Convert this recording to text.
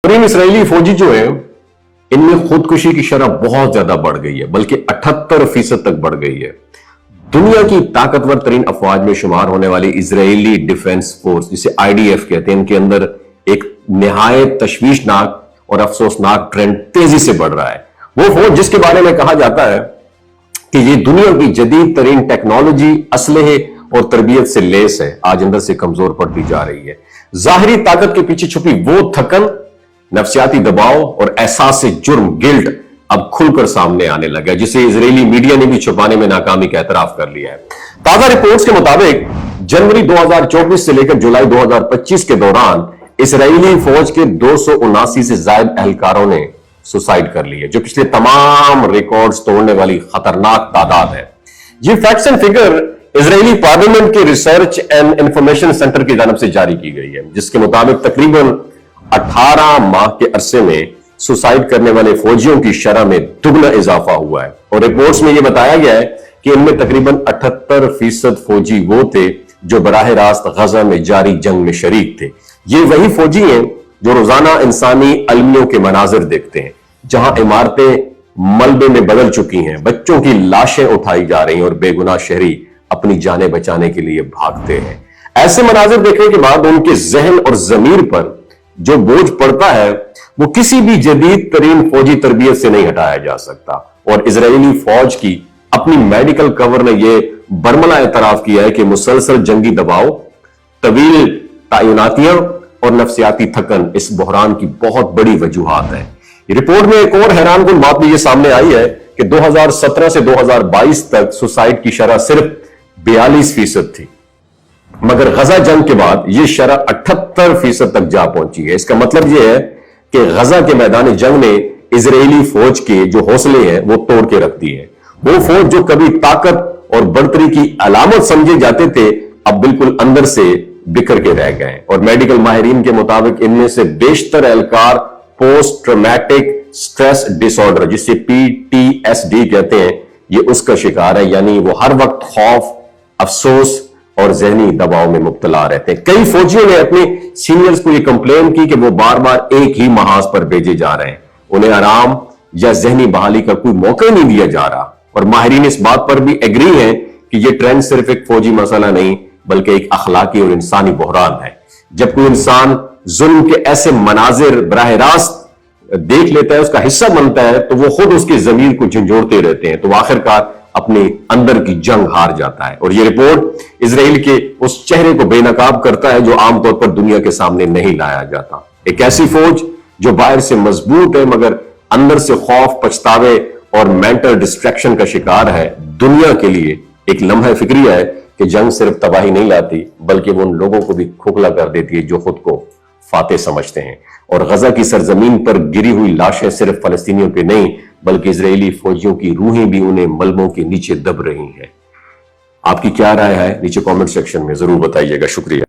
तरीन इसराइली फौजी जो है इनमें खुदकुशी की शरह बहुत ज्यादा बढ़ गई है, बल्कि 78% तक बढ़ गई है। दुनिया की ताकतवर तरीन अफवाज में शुमार होने वाली इजरायली डिफेंस फोर्स, जिसे आईडीएफ कहते हैं, इनके अंदर एक निहायत तशवीशनाक और अफसोसनाक ट्रेंड तेजी से बढ़ रहा है। वो फौज जिसके बारे में कहा जाता है कि ये दुनिया की जदीद तरीन टेक्नोलॉजी, असलहे और तरबियत से लेस है, आज अंदर से कमजोर पड़ती जा रही है। जाहिरी ताकत के पीछे छुपी वो थकन, नफ्सियाती दबाव और एहसास से जुर्म, गिल्ट अब खुलकर सामने आने लगा, जिसे इजरायली मीडिया ने भी छुपाने में नाकामी का एतराफ कर लिया है। ताजा रिपोर्ट्स के मुताबिक जनवरी 2024 से लेकर जुलाई 2025 के दौरान इजरायली फौज के 279 से ज्यादा एहलकारों ने सुसाइड कर ली है, जो पिछले तमाम रिकॉर्ड्स तोड़ने वाली खतरनाक तादाद है। ये facts and figure Israeli parliament के रिसर्च एंड इंफॉर्मेशन सेंटर की जानब से जारी की गई है, जिसके मुताबिक तकरीबन 18 माह के अरसे में सुसाइड करने वाले फौजियों की शरह में दुगना इजाफा हुआ है। और रिपोर्ट्स में यह बताया गया है कि इनमें तकरीबन 78% फौजी वो थे जो बराह रास्त गजा में जारी जंग में शरीक थे। ये वही फौजी हैं जो रोजाना इंसानी अलमियों के मनाजिर देखते हैं, जहां इमारतें मलबे में बदल चुकी हैं, बच्चों की लाशें उठाई जा रही हैं और बेगुनाह शहरी अपनी जानें बचाने के लिए भागते हैं। ऐसे मनाजिर देखने के बाद उनके जहन और जमीर पर जो बोझ पड़ता है वो किसी भी जदीद तरीन फौजी तरबियत से नहीं हटाया जा सकता। और इजरायली फौज की अपनी मेडिकल कवर ने यह बरमला एतराफ किया है कि मुसलसल जंगी दबाव, तवील तैनातियां और नफ्सियाती थकन इस बहरान की बहुत बड़ी वजूहात है। रिपोर्ट में एक और हैरानकुन बात भी ये सामने आई है कि 2017 से 2022 तक सुसाइड की शरह सिर्फ 42% थी, मगर गजा जंग के बाद यह शरह 78% तक जा पहुंची है। इसका मतलब यह है कि गजा के मैदान जंग ने इजरायली फौज के जो हौसले हैं वो तोड़ के रख दिए हैं। वो फौज जो कभी ताकत और बढ़तरी की अलामत समझे जाते थे, अब बिल्कुल अंदर से बिखर के रह गए। और मेडिकल माहिरीन के मुताबिक इनमें से बेशतर एहलकार पोस्ट ट्रॉमेटिक स्ट्रेस डिसऑर्डर, जिसे PTSD कहते हैं, ये उसका शिकार है। यानी वो हर वक्त खौफ, अफसोस और जहनी दबाव में मुब्तला रहते हैं। कई फौजियों ने अपने सीनियर्स को यह कंप्लेन की कि वो बार बार एक ही महाज पर भेजे जा रहे हैं, उन्हें आराम या जहनी बहाली का कोई मौका नहीं दिया जा रहा। और माहिरीन इस बात पर भी एग्री हैं कि यह ट्रेंड सिर्फ एक फौजी मसला नहीं, बल्कि एक अखलाकी और इंसानी बहरान है। जब कोई इंसान जुल्म के ऐसे मनाजिर बराह रास्त देख लेता है, उसका हिस्सा बनता है, तो वो खुद उसके जमीर को झंझोड़ते रहते हैं, तो आखिरकार अपने अंदर की जंग हार जाता है। और यह रिपोर्ट इजराइल के उस चेहरे को बेनकाब करता है जो आमतौर पर दुनिया के सामने नहीं लाया जाता। एक ऐसी फौज जो बाहर से मजबूत है मगर अंदर से खौफ, पछतावे और मेंटल डिस्ट्रैक्शन का शिकार है, दुनिया के लिए एक लम्हा फिक्रिया है कि जंग सिर्फ तबाही नहीं लाती, बल्कि वो उन लोगों को भी खोखला कर देती है जो खुद को फातेह समझते हैं। और गजा की सरजमीन पर गिरी हुई लाशें सिर्फ फलस्तीनियों के नहीं, बल्कि इजरायली फौजियों की रूहें भी उन्हें मलबों के नीचे दब रही हैं। आपकी क्या राय है नीचे कमेंट सेक्शन में जरूर बताइएगा। शुक्रिया।